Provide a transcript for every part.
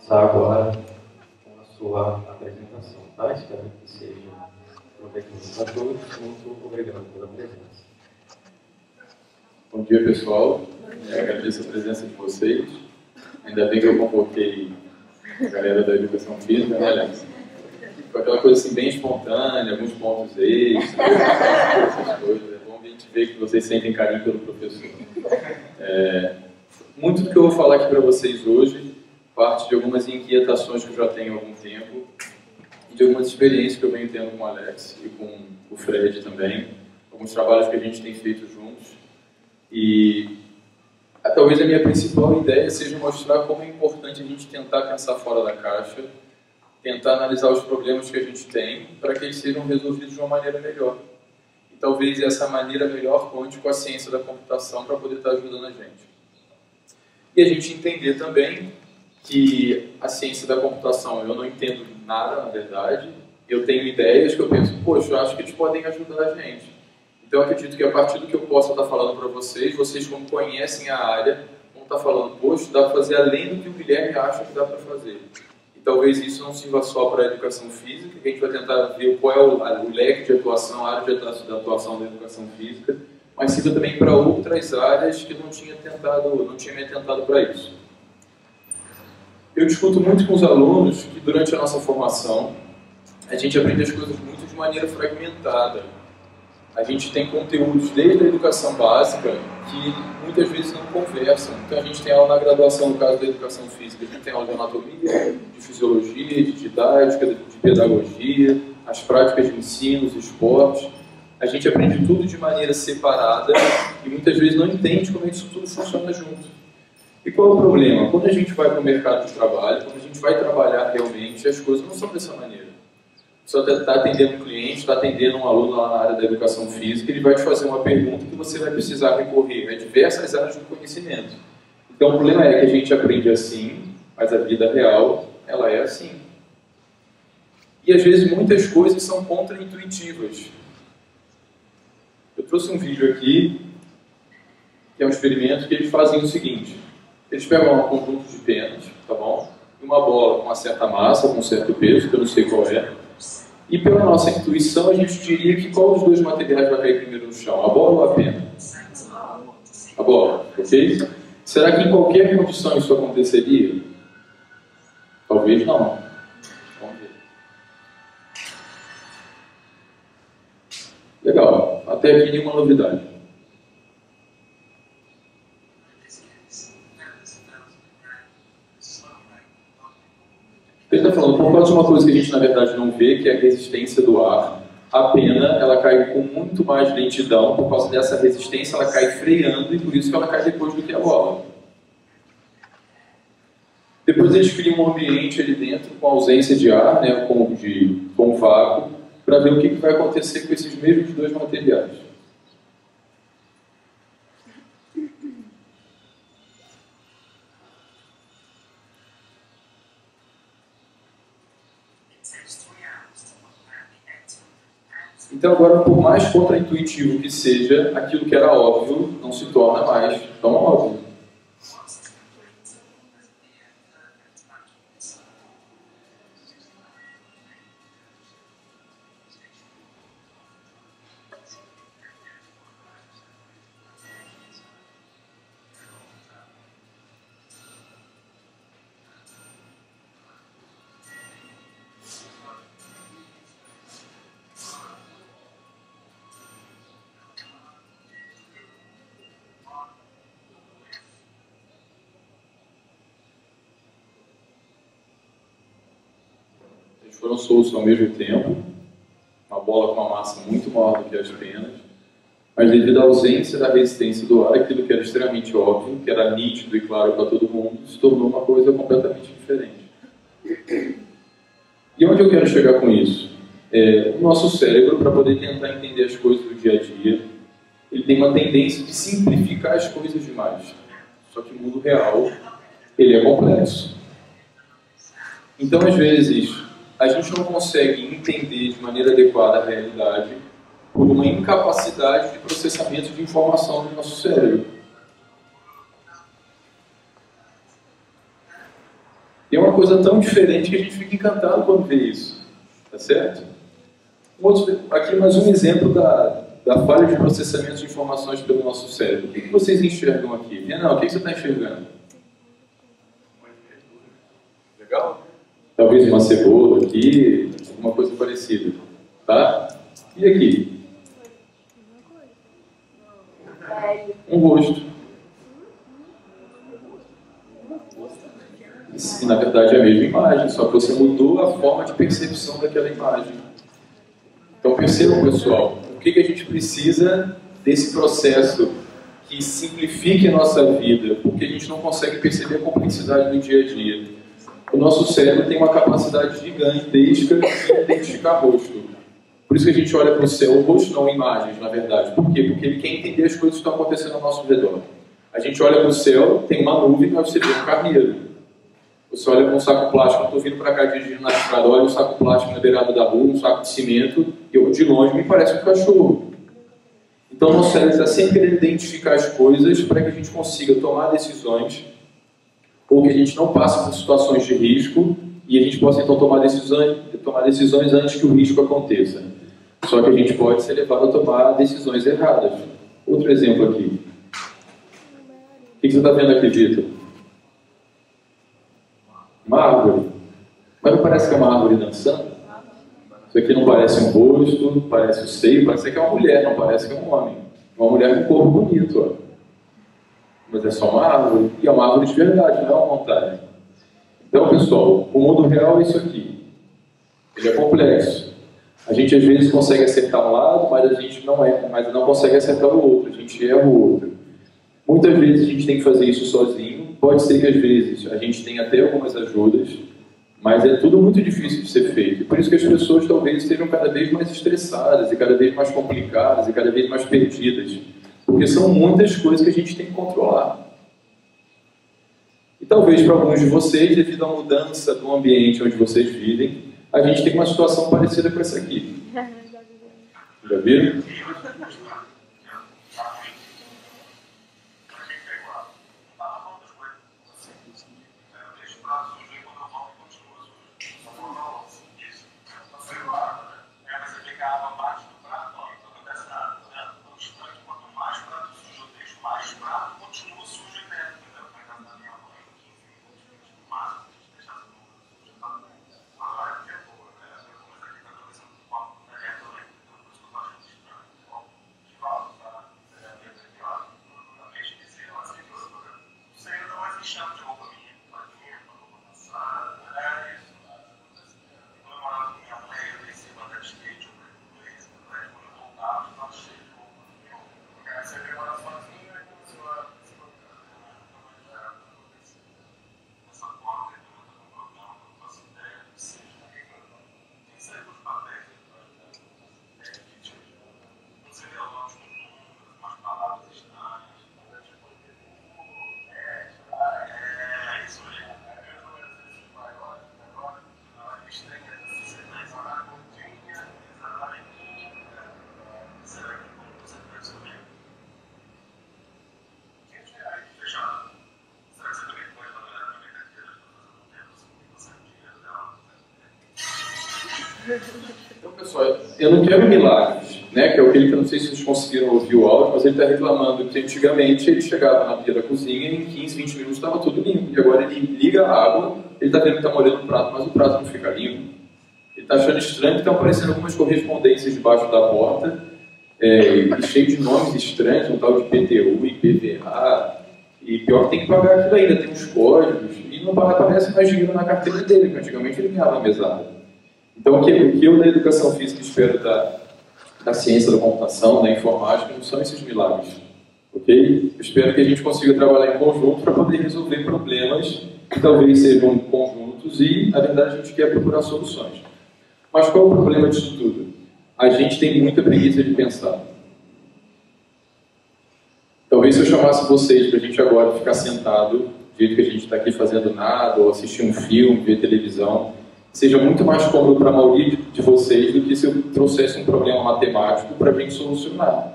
começar agora com a sua apresentação, tá? Espero que seja proveitoso para todos. Muito obrigado pela presença. Bom dia, pessoal. Agradeço a presença de vocês. Ainda bem que eu convoquei a galera da educação física, né, Alex? Foi aquela coisa assim, bem espontânea, alguns pontos extras, essas coisas. É bom a gente ver que vocês sentem carinho pelo professor. Muito do que eu vou falar aqui para vocês hoje parte de algumas inquietações que eu já tenho há algum tempo e de algumas experiências que eu venho tendo com o Alex e com o Fred também, alguns trabalhos que a gente tem feito juntos. E talvez a minha principal ideia seja mostrar como é importante a gente tentar pensar fora da caixa, tentar analisar os problemas que a gente tem para que eles sejam resolvidos de uma maneira melhor. E talvez essa maneira melhor conte com a ciência da computação para poder estar ajudando a gente. E a gente entender também que a ciência da computação, eu não entendo nada, na verdade, eu tenho ideias que eu penso, poxa, eu acho que eles podem ajudar a gente. Então eu acredito que a partir do que eu possa estar falando para vocês, vocês como conhecem a área, vão estar falando, poxa, dá para fazer além do que o Guilherme acha que dá para fazer. E talvez isso não sirva só para a educação física, que a gente vai tentar ver qual é o leque de atuação, a área de atuação da educação física, mas sirva também para outras áreas que não tinha me atentado para isso. Eu discuto muito com os alunos que durante a nossa formação a gente aprende as coisas muito de maneira fragmentada. A gente tem conteúdos desde a educação básica que muitas vezes não conversam. Então a gente tem aula na graduação, no caso da educação física, a gente tem aula de anatomia, de fisiologia, de didática, de pedagogia, as práticas de ensino, os esportes. A gente aprende tudo de maneira separada e muitas vezes não entende como é que isso tudo funciona junto. E qual é o problema? Quando a gente vai para o mercado de trabalho, quando a gente vai trabalhar realmente, as coisas não são dessa maneira. Você está atendendo um cliente, está atendendo um aluno lá na área da educação física, ele vai te fazer uma pergunta que você vai precisar recorrer a diversas áreas do conhecimento. Então o problema é que a gente aprende assim, mas a vida real, ela é assim. E às vezes muitas coisas são contraintuitivas. Eu trouxe um vídeo aqui, que é um experimento que eles fazem o seguinte. Eles pegam um conjunto de penas, tá bom? E uma bola com uma certa massa, com um certo peso, que eu não sei qual é. E pela nossa intuição, a gente diria que qual dos dois materiais vai cair primeiro no chão? A bola ou a pena? A bola, ok? Será que em qualquer condição isso aconteceria? Talvez não. Vamos ver. Legal. Até aqui nenhuma novidade. Ele está falando, por causa de uma coisa que a gente na verdade não vê, que é a resistência do ar, a pena ela cai com muito mais lentidão, por causa dessa resistência ela cai freando e por isso que ela cai depois do que a bola. Depois eles criam um ambiente ali dentro com ausência de ar, né, com vácuo, para ver o que vai acontecer com esses mesmos dois materiais. Então agora, por mais contraintuitivo que seja, aquilo que era óbvio não se torna mais tão óbvio. Foram soltos ao mesmo tempo, uma bola com uma massa muito maior do que as penas, mas devido à ausência da resistência do ar, aquilo que era extremamente óbvio, que era nítido e claro para todo mundo, se tornou uma coisa completamente diferente. E onde eu quero chegar com isso? O nosso cérebro, para poder tentar entender as coisas do dia a dia, ele tem uma tendência de simplificar as coisas demais. Só que o mundo real, ele é complexo. Então, às vezes, a gente não consegue entender de maneira adequada a realidade por uma incapacidade de processamento de informação do nosso cérebro. E é uma coisa tão diferente que a gente fica encantado quando vê isso. Tá certo? Aqui mais um exemplo da falha de processamento de informações pelo nosso cérebro. O que vocês enxergam aqui? Renan, o que você está enxergando? Legal? Talvez uma cebola aqui, alguma coisa parecida. Tá? E aqui? Um rosto. E na verdade é a mesma imagem, só que você mudou a forma de percepção daquela imagem. Então percebam, pessoal, o que a gente precisa desse processo que simplifique a nossa vida, porque a gente não consegue perceber a complexidade do dia a dia. O nosso cérebro tem uma capacidade gigantesca de identificar rosto. Por isso que a gente olha para o céu, o rosto não imagens, na verdade. Por quê? Porque ele quer entender as coisas que estão acontecendo ao nosso redor. A gente olha para o céu, tem uma nuvem, mas você vê um carneiro. Você olha para um saco plástico, eu estou vindo para cá dirigindo na estrada, olha um saco plástico na beirada da rua, um saco de cimento, e eu de longe me parece um cachorro. Então o nosso cérebro está sempre querendo identificar as coisas para que a gente consiga tomar decisões, ou que a gente não passe por situações de risco, e a gente possa então tomar decisões antes que o risco aconteça. Só que a gente pode ser levado a tomar decisões erradas. Outro exemplo aqui. O que você está vendo aqui, Vitor? Uma árvore. Mas não parece que é uma árvore dançando? Isso aqui não parece um rosto, parece um seio, parece que é uma mulher, não parece que é um homem. Uma mulher com um corpo bonito, ó. Mas é só uma árvore, e é uma árvore de verdade, não é uma montagem. Então, pessoal, o mundo real é isso aqui. Ele é complexo. A gente às vezes consegue acertar um lado, mas a gente não consegue acertar o outro, a gente erra o outro. Muitas vezes a gente tem que fazer isso sozinho, pode ser que às vezes a gente tenha até algumas ajudas, mas é tudo muito difícil de ser feito. E por isso que as pessoas talvez estejam cada vez mais estressadas, e cada vez mais complicadas, e cada vez mais perdidas. Porque são muitas coisas que a gente tem que controlar. E talvez para alguns de vocês, devido à mudança do ambiente onde vocês vivem, a gente tem uma situação parecida com essa aqui. Já viram? Então, pessoal, eu não quero milagres, né? Que é o que ele, não sei se vocês conseguiram ouvir o áudio, mas ele está reclamando que antigamente ele chegava na pia da cozinha e em 15, 20 minutos estava tudo limpo. E agora ele liga a água, ele está vendo que está molhando o prato, mas o prato não fica limpo. Ele está achando estranho que estão aparecendo algumas correspondências debaixo da porta, e cheio de nomes estranhos, um tal de PTU, IPVA, e pior que tem que pagar aquilo ainda, tem uns códigos, e não aparece mais dinheiro na carteira dele, porque antigamente ele ganhava mesada. Então, o que eu da educação física espero da ciência da computação, da informática, não são esses milagres, ok? Eu espero que a gente consiga trabalhar em conjunto para poder resolver problemas que talvez sejam conjuntos e, na verdade, a gente quer procurar soluções. Mas qual é o problema disso tudo? A gente tem muita preguiça de pensar. Talvez se eu chamasse vocês para a gente agora ficar sentado, do jeito que a gente está aqui fazendo nada, ou assistir um filme, ver televisão, seja muito mais cômodo para a maioria de vocês do que se eu trouxesse um problema matemático para a gente solucionar.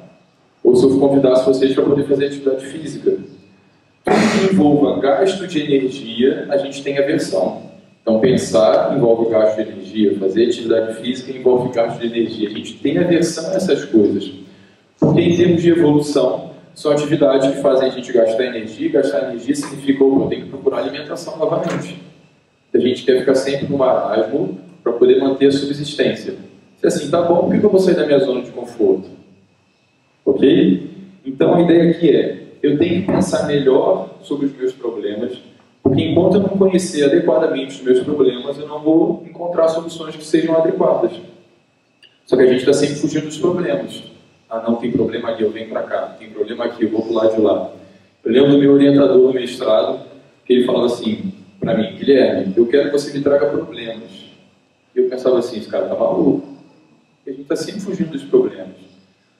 Ou se eu convidasse vocês para poder fazer atividade física. Tudo que envolva gasto de energia, a gente tem aversão. Então, pensar envolve gasto de energia, fazer atividade física envolve gasto de energia. A gente tem aversão a essas coisas, porque em termos de evolução, são atividades que fazem a gente gastar energia, e gastar energia significa que eu tenho que procurar alimentação novamente. A gente quer ficar sempre no marasmo para poder manter a subsistência. Se assim, tá bom, por que eu vou sair da minha zona de conforto? Ok? Então a ideia aqui é, eu tenho que pensar melhor sobre os meus problemas, porque enquanto eu não conhecer adequadamente os meus problemas, eu não vou encontrar soluções que sejam adequadas. Só que a gente está sempre fugindo dos problemas. Ah, não, tem problema aqui, eu venho para cá. Tem problema aqui, eu vou para o lado de lá. Eu lembro do meu orientador no mestrado, que ele falava assim para mim, Guilherme, eu quero que você me traga problemas. E eu pensava assim, esse cara tá maluco. Porque a gente está sempre fugindo dos problemas.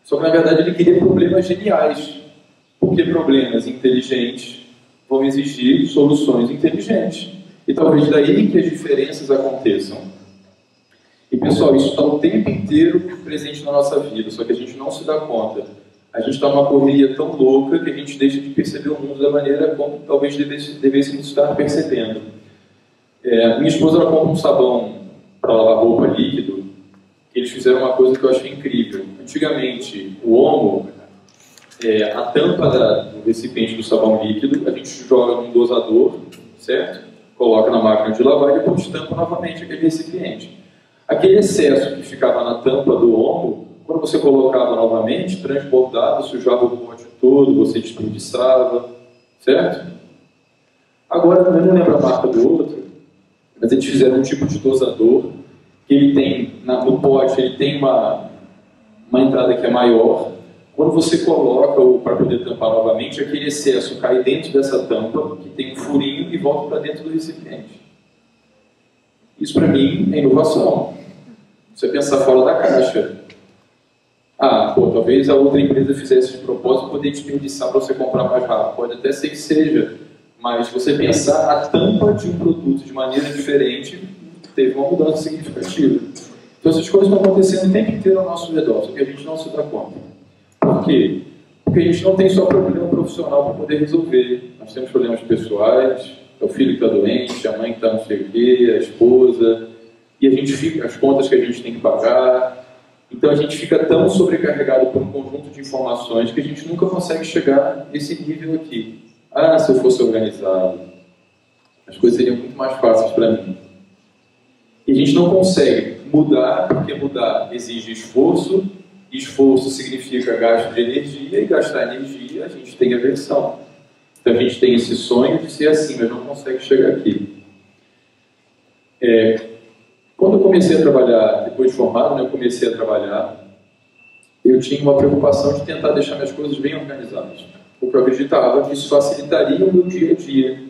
Só que, na verdade, ele queria problemas geniais. Porque problemas inteligentes vão exigir soluções inteligentes. E talvez daí que as diferenças aconteçam. E, pessoal, isso está o tempo inteiro presente na nossa vida, só que a gente não se dá conta. A gente está numa correria tão louca que a gente deixa de perceber o mundo da maneira como talvez devêssemos estar percebendo. Minha esposa ela compra um sabão para lavar roupa líquido, que eles fizeram uma coisa que eu achei incrível. Antigamente, o Omo, a tampa do recipiente do sabão líquido, a gente joga num dosador, certo? Coloca na máquina de lavar e depois tampa novamente aquele recipiente. Aquele excesso que ficava na tampa do Omo, quando você colocava novamente, transbordava, sujava o pote todo, você desperdiçava, certo? Agora, eu não lembro a marca do outro, mas eles fizeram um tipo de dosador, que ele tem, no pote, ele tem uma entrada que é maior. Quando você coloca para poder tampar novamente, aquele excesso cai dentro dessa tampa, que tem um furinho, e volta para dentro do recipiente. Isso, para mim, é inovação. Você pensar fora da caixa. Ah, pô, talvez a outra empresa fizesse de propósito poder desperdiçar para você comprar mais rápido. Pode até ser que seja. Mas você pensar a tampa de um produto de maneira diferente, teve uma mudança significativa. Então, essas coisas estão acontecendo o tempo inteiro ao nosso redor, só que a gente não se dá conta. Por quê? Porque a gente não tem só problema profissional para poder resolver. Nós temos problemas pessoais, é o filho que está doente, a mãe que está não sei o quê, a esposa, e a gente fica, as contas que a gente tem que pagar. Então a gente fica tão sobrecarregado por um conjunto de informações que a gente nunca consegue chegar nesse nível aqui. Ah, se eu fosse organizado, as coisas seriam muito mais fáceis para mim. E a gente não consegue mudar, porque mudar exige esforço, e esforço significa gasto de energia, e gastar energia a gente tem aversão. Então a gente tem esse sonho de ser assim, mas não consegue chegar aqui. Quando eu comecei a trabalhar, depois de formado, eu comecei a trabalhar, eu tinha uma preocupação de tentar deixar minhas coisas bem organizadas. Porque eu acreditava que isso facilitaria o meu dia a dia.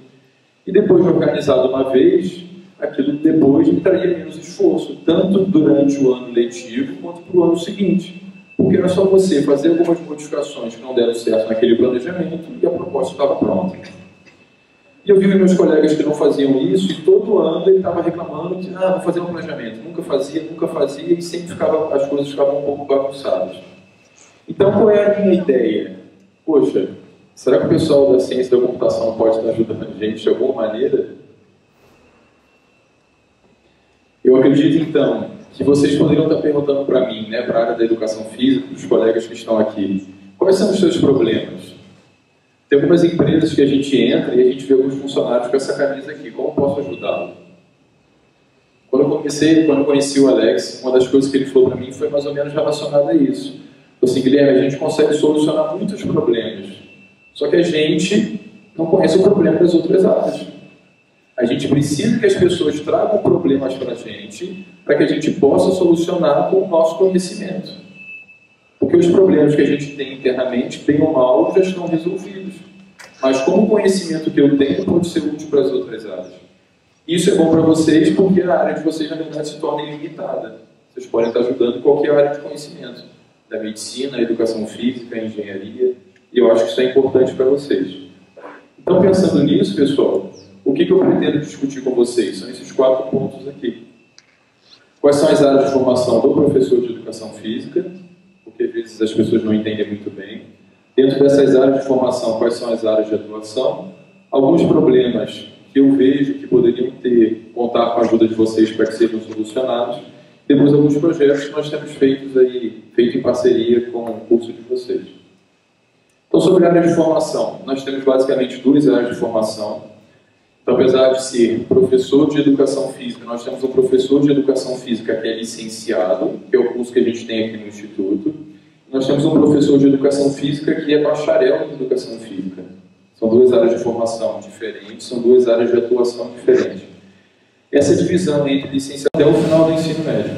E depois de organizado uma vez, aquilo depois me traria menos esforço, tanto durante o ano letivo quanto para o ano seguinte. Porque era só você fazer algumas modificações que não deram certo naquele planejamento e a proposta estava pronta. E eu vi meus colegas que não faziam isso, e todo ano ele estava reclamando que, vou fazer um planejamento. Nunca fazia, e sempre as coisas ficavam um pouco bagunçadas. Então, qual é a minha ideia? Poxa, será que o pessoal da ciência da computação pode estar ajudando a gente de alguma maneira? Eu acredito, então, que vocês poderiam estar perguntando para mim, para a área da educação física, para os colegas que estão aqui, quais são os seus problemas? Tem algumas empresas que a gente entra e a gente vê alguns funcionários com essa camisa aqui. Como posso ajudá-lo? Quando eu conheci o Alex, uma das coisas que ele falou para mim foi mais ou menos relacionada a isso. Falei assim, Guilherme, a gente consegue solucionar muitos problemas, só que a gente não conhece o problema das outras áreas. A gente precisa que as pessoas tragam problemas para a gente, para que a gente possa solucionar com o nosso conhecimento. Porque os problemas que a gente tem internamente, bem ou mal, já estão resolvidos. Mas como o conhecimento que eu tenho pode ser útil para as outras áreas. Isso é bom para vocês porque a área de vocês, na verdade, se torna ilimitada. Vocês podem estar ajudando em qualquer área de conhecimento. Da medicina, educação física, engenharia. E eu acho que isso é importante para vocês. Então, pensando nisso, pessoal, o que eu pretendo discutir com vocês? São esses 4 pontos aqui. Quais são as áreas de formação do professor de educação física? Porque às vezes as pessoas não entendem muito bem. Dentro dessas áreas de formação, quais são as áreas de atuação? Alguns problemas que eu vejo que poderiam contar com a ajuda de vocês para que sejam solucionados. Depois, alguns projetos que nós temos feito em parceria com o curso de vocês. Então, sobre a área de formação, nós temos basicamente duas áreas de formação. Então, apesar de ser professor de educação física, nós temos um professor de educação física que é licenciado, que é o curso que a gente tem aqui no Instituto. Nós temos um professor de educação física que é bacharel em educação física. São duas áreas de formação diferentes, são duas áreas de atuação diferentes. Essa divisão entre licenciado até o final do ensino médio.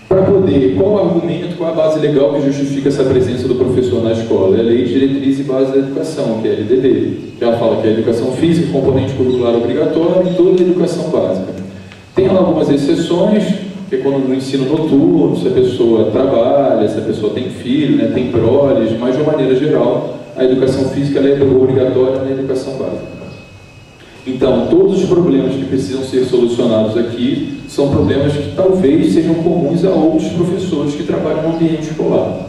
Para poder, qual o argumento, qual a base legal que justifica essa presença do professor na escola? É a Lei de Diretriz e Base da Educação, que é a LDB. Já fala que é a educação física, componente curricular obrigatório em toda a educação básica. Tem lá algumas exceções, que é quando no ensino noturno, se a pessoa trabalha, se a pessoa tem filho, né, tem proles, mas de uma maneira geral, a educação física ela é obrigatória na educação básica. Então, todos os problemas que precisam ser solucionados aqui são problemas que talvez sejam comuns a outros professores que trabalham no ambiente escolar.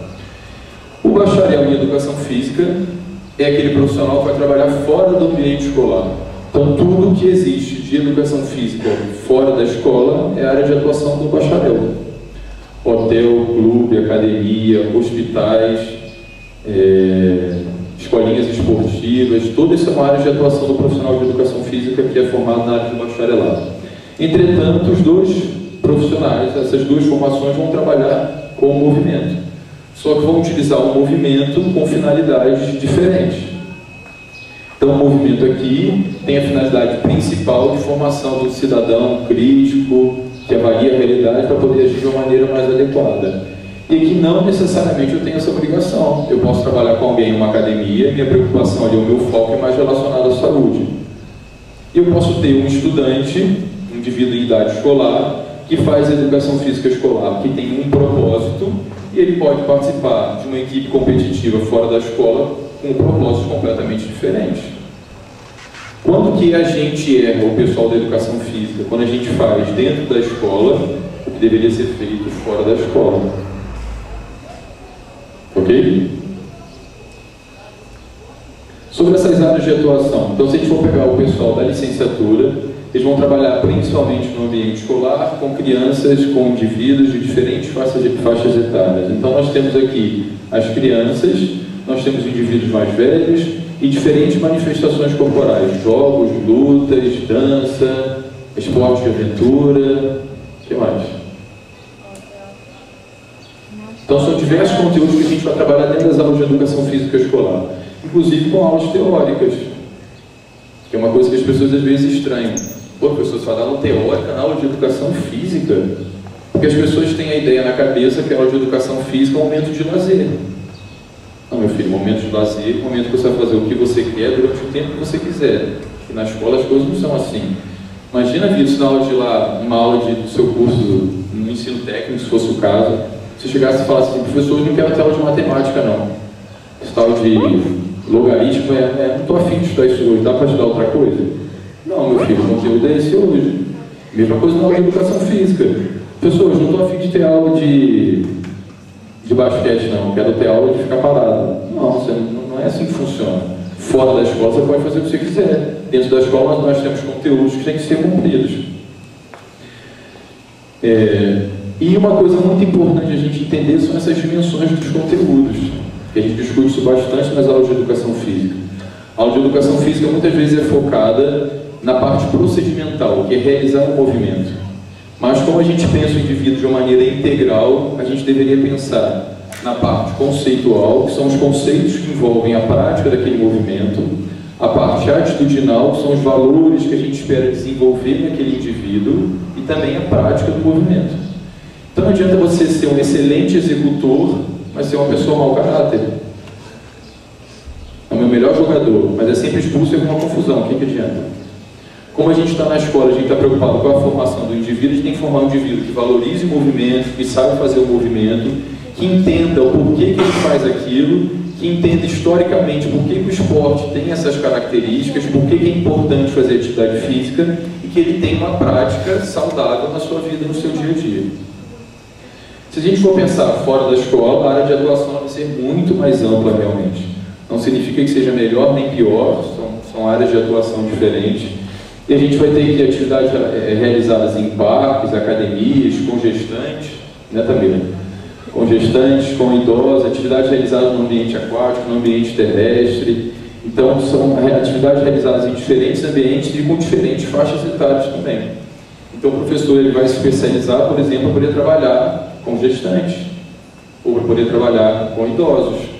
O bacharel em educação física é aquele profissional que vai trabalhar fora do ambiente escolar. Então, tudo que existe de educação física fora da escola é a área de atuação do bacharel. Hotel, clube, academia, hospitais, escolinhas esportivas, toda essa é uma área de atuação do profissional de educação física que é formado na área de bacharelado. Entretanto, os dois profissionais, essas duas formações vão trabalhar com o movimento, só que vão utilizar o movimento com finalidades diferentes. Então, o movimento aqui tem a finalidade principal de formação do cidadão crítico, que avalia a realidade para poder agir de uma maneira mais adequada. E que não necessariamente eu tenho essa obrigação. Eu posso trabalhar com alguém em uma academia, minha preocupação ali, o meu foco é mais relacionado à saúde. E eu posso ter um estudante, um indivíduo em idade escolar, que faz educação física escolar, que tem um propósito, e ele pode participar de uma equipe competitiva fora da escola com um propósito completamente diferente. Quando que a gente erra, o pessoal da educação física? Quando a gente faz dentro da escola o que deveria ser feito fora da escola. Ok? Sobre essas áreas de atuação, então se a gente for pegar o pessoal da licenciatura, eles vão trabalhar principalmente no ambiente escolar, com crianças, com indivíduos de diferentes faixas etárias. Então nós temos aqui as crianças, nós temos indivíduos mais velhos e diferentes manifestações corporais, jogos, lutas, dança, esporte de aventura, o que mais? Então são diversos conteúdos que a gente vai trabalhar dentro das aulas de educação física escolar, inclusive com aulas teóricas, que é uma coisa que as pessoas às vezes estranham. Pô, professor, você vai dar aula teórica na aula de educação física? Porque as pessoas têm a ideia na cabeça que a aula de educação física é um momento de lazer. Não, meu filho, momento de lazer, momento que você vai fazer o que você quer durante o tempo que você quiser. E na escola as coisas não são assim. Imagina isso na aula de lá, uma aula do seu curso no ensino técnico, se fosse o caso, se chegasse e falasse assim, professor, eu não quero ter aula de matemática não. Esse tal de logaritmo, não estou afim de estudar isso hoje, dá para estudar outra coisa? Não, meu filho, o conteúdo é esse hoje. Mesma coisa na aula de educação física. Professor, eu não estou afim de ter aula de basquete não, quero ter aula de ficar parado. Não, não é assim que funciona. Fora da escola você pode fazer o que você quiser. Dentro da escola nós temos conteúdos que têm que ser cumpridos. E uma coisa muito importante a gente entender são essas dimensões dos conteúdos, que a gente discute isso bastante nas aulas de educação física. A aula de educação física muitas vezes é focada na parte procedimental, que é realizar um movimento. Mas como a gente pensa o indivíduo de uma maneira integral, a gente deveria pensar na parte conceitual, que são os conceitos que envolvem a prática daquele movimento, a parte atitudinal, que são os valores que a gente espera desenvolver naquele indivíduo, e também a prática do movimento. Então não adianta você ser um excelente executor, mas ser uma pessoa mau caráter. É o meu melhor jogador, mas é sempre expulso e com uma confusão, o que adianta? Como a gente está na escola, a gente está preocupado com a formação do indivíduo, a gente tem que formar um indivíduo que valorize o movimento, que saiba fazer o movimento, que entenda o porquê que ele faz aquilo, que entenda historicamente por que o esporte tem essas características, por que é importante fazer atividade física e que ele tenha uma prática saudável na sua vida, no seu dia a dia. Se a gente for pensar fora da escola, a área de atuação vai ser muito mais ampla realmente. Não significa que seja melhor nem pior, são áreas de atuação diferentes. E a gente vai ter que atividades realizadas em parques, academias, com gestantes, né, Tamira? Com gestantes, com idosos, atividades realizadas no ambiente aquático, no ambiente terrestre. Então, são atividades realizadas em diferentes ambientes e com diferentes faixas etárias também. Então, o professor ele vai se especializar, por exemplo, para poder trabalhar com gestantes, ou para poder trabalhar com idosos.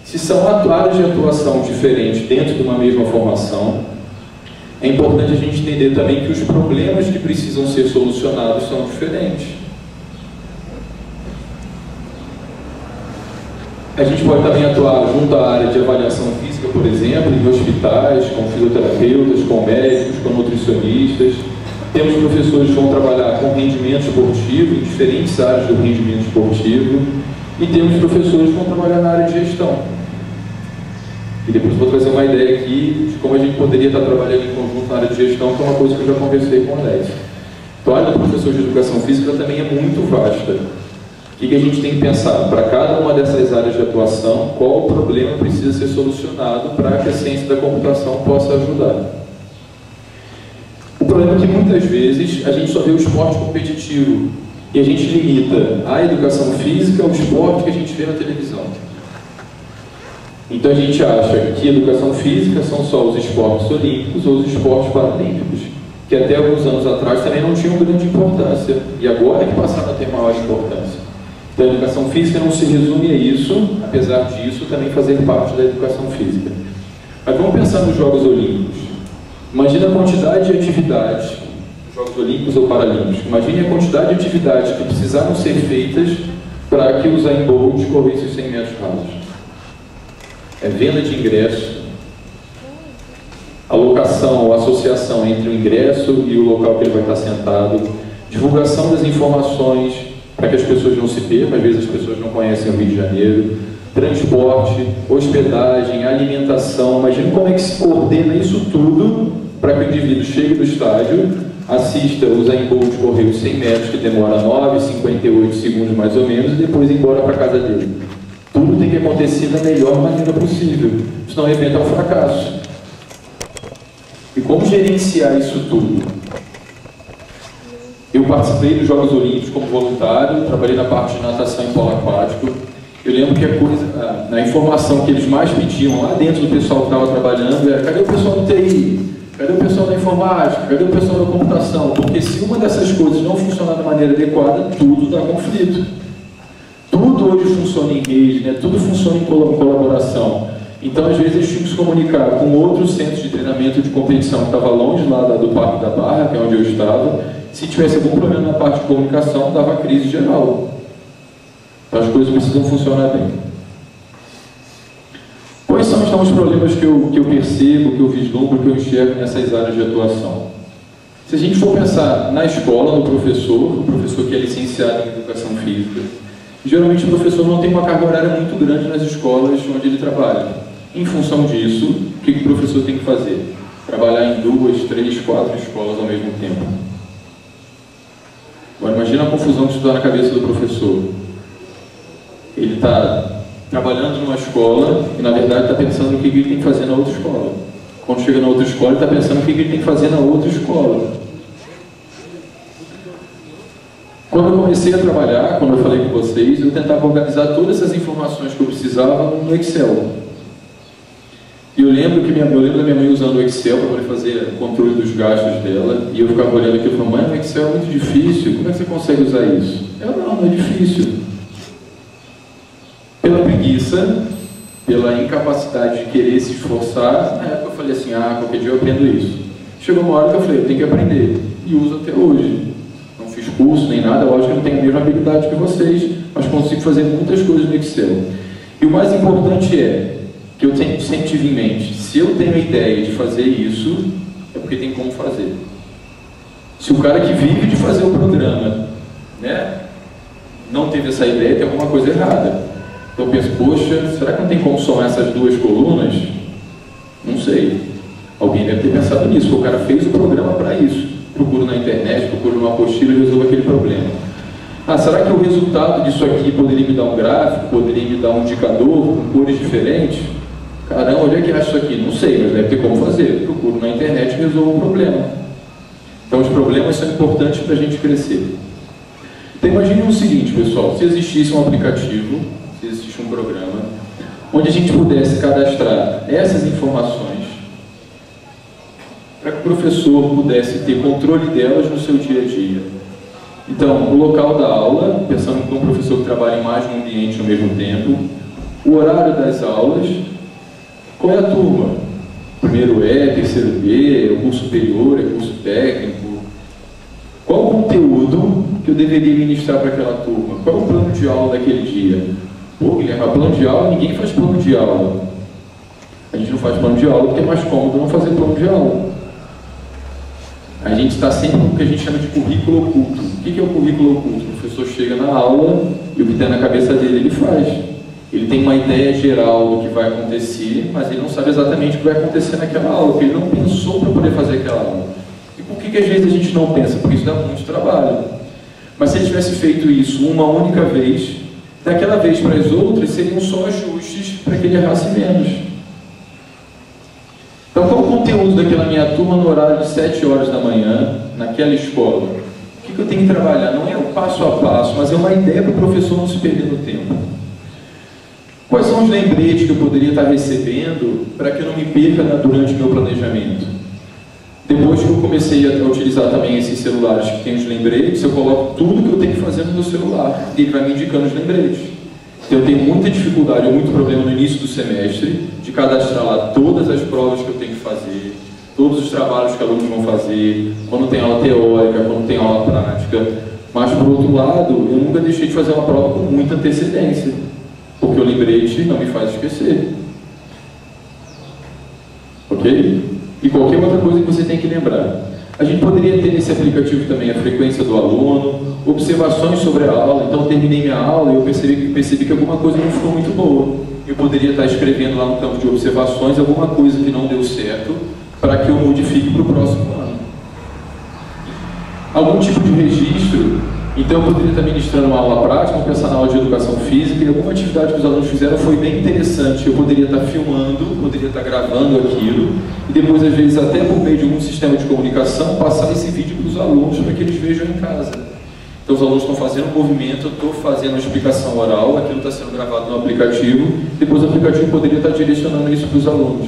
Se são áreas de atuação diferentes dentro de uma mesma formação, é importante a gente entender também que os problemas que precisam ser solucionados são diferentes. A gente pode também atuar junto à área de avaliação física, por exemplo, em hospitais, com fisioterapeutas, com médicos, com nutricionistas. Temos professores que vão trabalhar com rendimento esportivo, em diferentes áreas do rendimento esportivo. E temos professores que vão trabalhar na área de gestão. E depois vou trazer uma ideia aqui de como a gente poderia estar trabalhando em conjunto na área de gestão, que é uma coisa que eu já conversei com o Alex. Então, a área do professor de educação física também é muito vasta. O que a gente tem que pensar? Para cada uma dessas áreas de atuação, qual o problema precisa ser solucionado para que a ciência da computação possa ajudar? O problema é que muitas vezes a gente só vê o esporte competitivo e a gente limita a educação física ao esporte que a gente vê na televisão. Então a gente acha que educação física são só os esportes olímpicos ou os esportes paralímpicos, que até alguns anos atrás também não tinham grande importância, e agora é que passaram a ter maior importância. Então a educação física não se resume a isso, apesar disso também fazer parte da educação física. Mas vamos pensar nos Jogos Olímpicos. Imagina a quantidade de atividades, Jogos Olímpicos ou Paralímpicos, imagine a quantidade de atividades que precisaram ser feitas para que o Usain Bolt corresse os 100 metros rasos. É venda de ingresso, alocação ou associação entre o ingresso e o local que ele vai estar sentado, divulgação das informações para que as pessoas não se percam, às vezes as pessoas não conhecem o Rio de Janeiro, transporte, hospedagem, alimentação. Imagina como é que se coordena isso tudo para que o indivíduo chegue do estádio, assista o Usain Bolt correr os 100 metros, que demora 9,58 segundos mais ou menos, e depois ir embora para a casa dele. Tudo tem que acontecer da melhor maneira possível, senão o evento é um fracasso. E como gerenciar isso tudo? Eu participei dos Jogos Olímpicos como voluntário, trabalhei na parte de natação em polo aquático. Eu lembro que a informação que eles mais pediam lá dentro do pessoal que estava trabalhando era: cadê o pessoal do TI? Cadê o pessoal da informática? Cadê o pessoal da computação? Porque se uma dessas coisas não funcionar da maneira adequada, tudo dá conflito. Tudo hoje funciona em rede, né? Tudo funciona em colaboração. Então, às vezes, eles tinham que se comunicar com outros centros de treinamento de competição que estava longe lá do Parque da Barra, que é onde eu estava. Se tivesse algum problema na parte de comunicação, dava crise geral. Então, as coisas precisam funcionar bem. Quais são então os problemas que eu percebo, que eu vislumbro, que eu enxergo nessas áreas de atuação? Se a gente for pensar na escola, no professor, o professor que é licenciado em educação física, geralmente o professor não tem uma carga horária muito grande nas escolas onde ele trabalha. Em função disso, o que o professor tem que fazer? Trabalhar em 2, 3, 4 escolas ao mesmo tempo. Agora imagina a confusão que isso dá na cabeça do professor. Ele está trabalhando numa escola e na verdade está pensando no que ele tem que fazer na outra escola. Quando chega na outra escola, ele está pensando no que ele tem que fazer na outra escola. Quando eu comecei a trabalhar, como eu falei com vocês, eu tentava organizar todas essas informações que eu precisava no Excel. E eu lembro da minha mãe usando o Excel para poder fazer o controle dos gastos dela, e eu ficava olhando aquilo e falando: mãe, o Excel é muito difícil, como é que você consegue usar isso? Não é difícil. Pela preguiça, pela incapacidade de querer se esforçar, na época eu falei assim: qualquer dia eu aprendo isso. Chegou uma hora que eu falei: eu tenho que aprender, e uso até hoje. Não fiz curso nem nada, lógico que eu não tenho a mesma habilidade que vocês, mas consigo fazer muitas coisas no Excel. E o mais importante é que eu sempre tive em mente: se eu tenho a ideia de fazer isso, é porque tem como fazer. Se o cara que vive de fazer o programa, né, não teve essa ideia, tem alguma coisa errada. Então eu penso: poxa, será que não tem como somar essas duas colunas? Não sei. Alguém deve ter pensado nisso, porque o cara fez o programa para isso. Procuro na internet, procuro numa apostila e resolvo aquele problema. Será que o resultado disso aqui poderia me dar um gráfico, poderia me dar um indicador com cores diferentes? Caramba, onde é que acha isso aqui? Não sei, mas deve ter como fazer. Procuro na internet e resolvo o problema. Então os problemas são importantes para a gente crescer. Então imagine o seguinte, pessoal, se existisse um aplicativo, se existisse um programa, onde a gente pudesse cadastrar essas informações para que o professor pudesse ter controle delas no seu dia a dia. Então, o local da aula, pensando em um professor que trabalha em mais de um ambiente ao mesmo tempo, o horário das aulas, qual é a turma? Primeiro E, terceiro B, é curso superior, é curso técnico. Qual o conteúdo que eu deveria ministrar para aquela turma? Qual é o plano de aula daquele dia? Pô, Guilherme, plano de aula, ninguém faz plano de aula. A gente não faz plano de aula porque é mais cômodo não fazer plano de aula. A gente está sempre com o que a gente chama de currículo oculto. O que é o currículo oculto? O professor chega na aula e o que está na cabeça dele ele faz. Ele tem uma ideia geral do que vai acontecer, mas ele não sabe exatamente o que vai acontecer naquela aula, porque ele não pensou para poder fazer aquela aula. E por que às vezes a gente não pensa? Porque isso dá muito trabalho. Mas se ele tivesse feito isso uma única vez, daquela vez para as outras seriam só ajustes para que ele errasse menos. Então, qual o conteúdo daquela minha turma no horário de 7 horas da manhã, naquela escola? O que eu tenho que trabalhar? Não é o passo a passo, mas é uma ideia para o professor não se perder no tempo. Quais são os lembretes que eu poderia estar recebendo para que eu não me perca durante o meu planejamento? Depois que eu comecei a utilizar também esses celulares que tem os lembretes, eu coloco tudo que eu tenho que fazer no meu celular e ele vai me indicando os lembretes. Então eu tenho muita dificuldade ou muito problema no início do semestre de cadastrar lá todas as provas que eu tenho que fazer, todos os trabalhos que alunos vão fazer, quando tem aula teórica, quando tem aula prática. Mas, por outro lado, eu nunca deixei de fazer uma prova com muita antecedência, porque o lembrete não me faz esquecer. Ok? E qualquer outra coisa que você tem que lembrar. A gente poderia ter nesse aplicativo também a frequência do aluno, observações sobre a aula. Então, terminei minha aula e eu percebi que alguma coisa não ficou muito boa. Eu poderia estar escrevendo lá no campo de observações alguma coisa que não deu certo para que eu modifique para o próximo ano. Algum tipo de registro. Então, eu poderia estar ministrando uma aula prática, pensar na aula de educação física, e alguma atividade que os alunos fizeram foi bem interessante. Eu poderia estar filmando, poderia estar gravando aquilo, e depois, às vezes, até por meio de algum sistema de comunicação, passar esse vídeo para os alunos, para que eles vejam em casa. Então, os alunos estão fazendo um movimento, eu estou fazendo uma explicação oral, aquilo está sendo gravado no aplicativo, depois o aplicativo poderia estar direcionando isso para os alunos.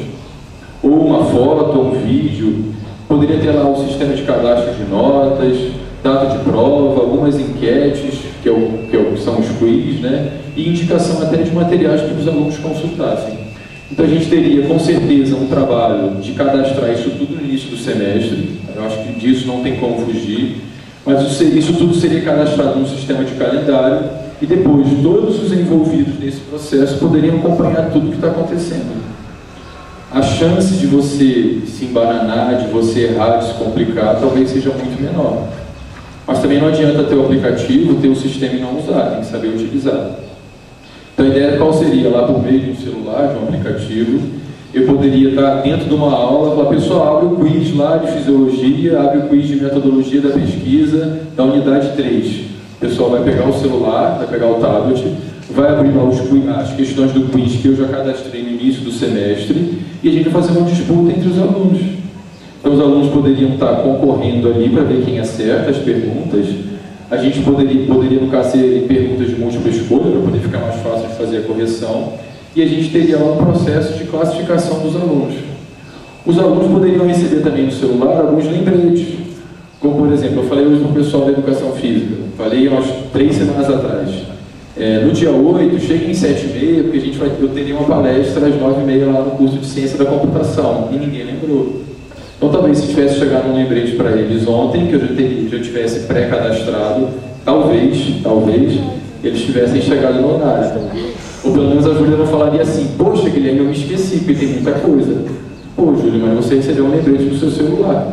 Ou uma foto, ou um vídeo, poderia ter lá o sistema de cadastro de notas, dado de prova, algumas enquetes, que são os quiz, né? E indicação até de materiais para os alunos consultassem. Então a gente teria com certeza um trabalho de cadastrar isso tudo no início do semestre, eu acho que disso não tem como fugir, mas isso tudo seria cadastrado num sistema de calendário e depois todos os envolvidos nesse processo poderiam acompanhar tudo o que está acontecendo. A chance de você se embananar, de você errar, de se complicar, talvez seja muito menor. Mas também não adianta ter o aplicativo, ter o sistema e não usar, tem que saber utilizar. Então a ideia qual seria? Lá por meio de um celular, de um aplicativo, eu poderia estar dentro de uma aula, falar, pessoal, abre o quiz lá de fisiologia, abre o quiz de metodologia da pesquisa, da unidade 3. O pessoal vai pegar o celular, vai pegar o tablet, vai abrir lá as questões do quiz que eu já cadastrei no início do semestre, e a gente vai fazer uma disputa entre os alunos. Então, os alunos poderiam estar concorrendo ali para ver quem acerta as perguntas. A gente poderia no caso, ser perguntas de múltipla escolha, para poder ficar mais fácil de fazer a correção. E a gente teria lá um processo de classificação dos alunos. Os alunos poderiam receber também no celular alguns lembretes. Como, por exemplo, eu falei hoje para o pessoal da educação física, falei umas 3 semanas atrás. No dia 8, cheguem em 7h30, porque eu teria uma palestra às 9h30 lá no curso de Ciência da Computação. E ninguém lembrou. Então, talvez se tivesse chegado um lembrete para eles ontem, que eu já tivesse pré-cadastrado, talvez, eles tivessem chegado no horário. Ou pelo menos a Júlia não falaria assim, poxa, Guilherme, eu me esqueci, porque tem muita coisa. Pô, Júlia, mas você recebeu um lembrete no seu celular.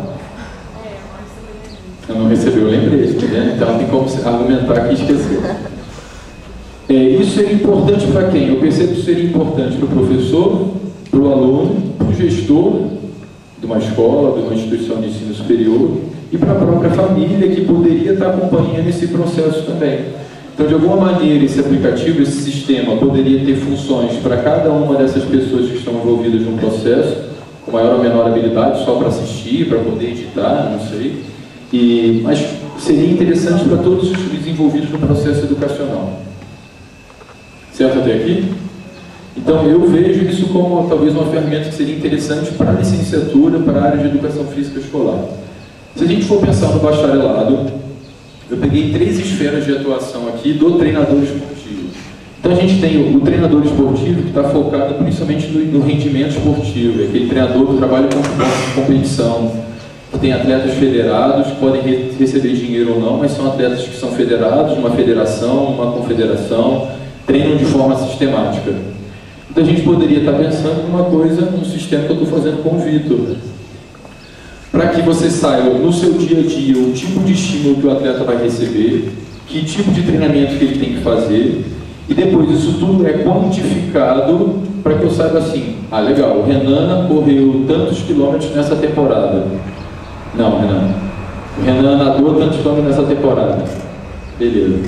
Eu não recebi o lembrete, né? Então tem como argumentar que esqueceu. Isso seria importante para quem? Eu percebo que seria importante para o professor, para o aluno, para o gestor de uma escola, de uma instituição de ensino superior e para a própria família que poderia estar acompanhando esse processo também. Então, de alguma maneira, esse aplicativo, esse sistema, poderia ter funções para cada uma dessas pessoas que estão envolvidas no processo, com maior ou menor habilidade, só para assistir, para poder editar, não sei. Mas seria interessante para todos os desenvolvidos no processo educacional. Certo até aqui? Então, eu vejo isso como talvez uma ferramenta que seria interessante para a licenciatura, para a área de educação física escolar. Se a gente for pensar no bacharelado, eu peguei 3 esferas de atuação aqui do treinador esportivo. Então a gente tem o treinador esportivo que está focado principalmente no rendimento esportivo, é aquele treinador que trabalha com competição, que tem atletas federados, que podem receber dinheiro ou não, mas são atletas que são federados numa federação, numa confederação, treinam de forma sistemática. Então a gente poderia estar pensando numa coisa, num sistema que eu estou fazendo com o Vitor, para que você saiba no seu dia a dia o tipo de estímulo que o atleta vai receber, que tipo de treinamento que ele tem que fazer, e depois isso tudo é quantificado para que eu saiba assim, ah legal, o Renan correu tantos quilômetros nessa temporada. Não, Renan. O Renan nadou tantos quilômetros nessa temporada. Beleza.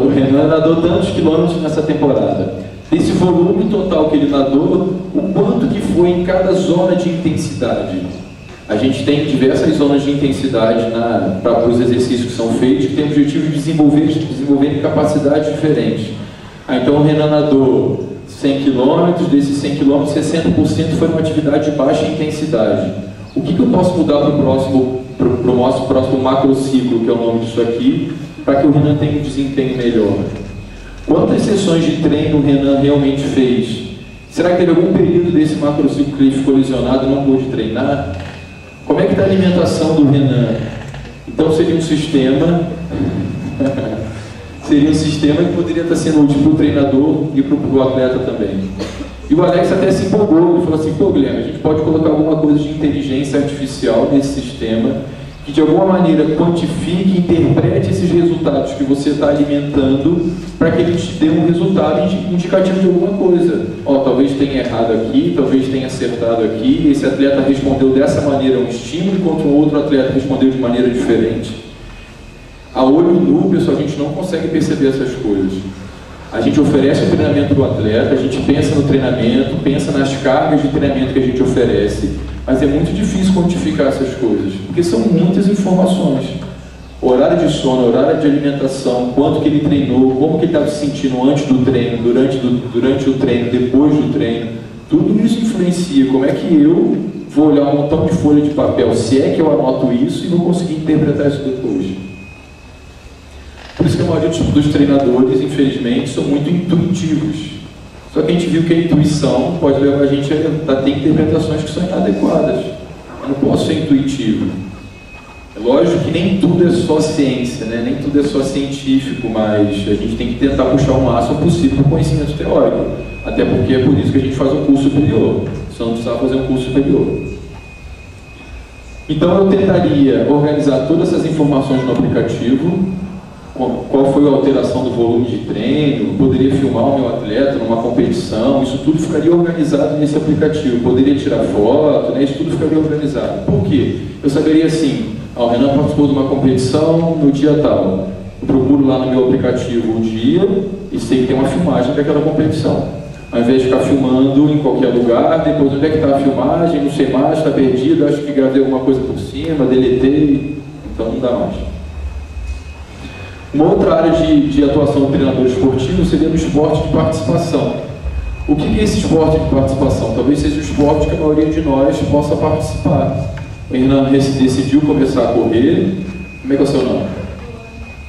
O Renan nadou tantos quilômetros nessa temporada. Desse volume total que ele nadou, o quanto que foi em cada zona de intensidade. A gente tem diversas zonas de intensidade para os exercícios que são feitos, que tem o objetivo de desenvolver capacidades diferentes. Então o Renan nadou 100 km, desses 100 km, 60% foi uma atividade de baixa intensidade. O que eu posso mudar para o nosso próximo macrociclo, que é o nome disso aqui, para que o Renan tenha um desempenho melhor? Quantas sessões de treino o Renan realmente fez? Será que teve algum período desse macrociclo que ele ficou lesionado e não pôde treinar? Como é que está a alimentação do Renan? Então seria um sistema que poderia estar sendo útil para o treinador e para o atleta também. E o Alex até se empolgou, ele falou assim, pô Guilherme, a gente pode colocar alguma coisa de inteligência artificial nesse sistema que de alguma maneira quantifique e interprete esses resultados que você está alimentando para que ele te dê um resultado indicativo de alguma coisa. Ó, talvez tenha errado aqui, talvez tenha acertado aqui, esse atleta respondeu dessa maneira a um estímulo, enquanto o outro atleta respondeu de maneira diferente. A olho nu, pessoal, a gente não consegue perceber essas coisas. A gente oferece o treinamento para o atleta, a gente pensa no treinamento, pensa nas cargas de treinamento que a gente oferece, mas é muito difícil quantificar essas coisas, porque são muitas informações. Horário de sono, horário de alimentação, quanto que ele treinou, como que ele estava se sentindo antes do treino, durante o treino, depois do treino. Tudo isso influencia. Como é que eu vou olhar um montão de folha de papel, se é que eu anoto isso e vou conseguir interpretar isso depois? Por isso que a maioria dos treinadores, infelizmente, são muito intuitivos. Só que a gente viu que a intuição pode levar a gente a ter interpretações que são inadequadas. Eu não posso ser intuitivo. É lógico que nem tudo é só ciência, né? Nem tudo é só científico, mas a gente tem que tentar puxar o máximo possível para o conhecimento teórico. Até porque é por isso que a gente faz um curso superior. Senão não precisava fazer um curso superior. Então eu tentaria organizar todas essas informações no aplicativo. Qual foi a alteração do volume de treino, poderia filmar o meu atleta numa competição, isso tudo ficaria organizado nesse aplicativo, poderia tirar foto, né? Isso tudo ficaria organizado. Por quê? Eu saberia assim, o Renan participou de uma competição no dia tal, eu procuro lá no meu aplicativo o dia e sei que tem uma filmagem daquela competição. Ao invés de ficar filmando em qualquer lugar, depois onde é que está a filmagem, não sei mais, está perdido, acho que gravei alguma coisa por cima, deletei, então não dá mais. Uma outra área de atuação do treinador esportivo seria no esporte de participação. O que é esse esporte de participação? Talvez seja o esporte que a maioria de nós possa participar. O Renan decidiu começar a correr. Como é que é o seu nome?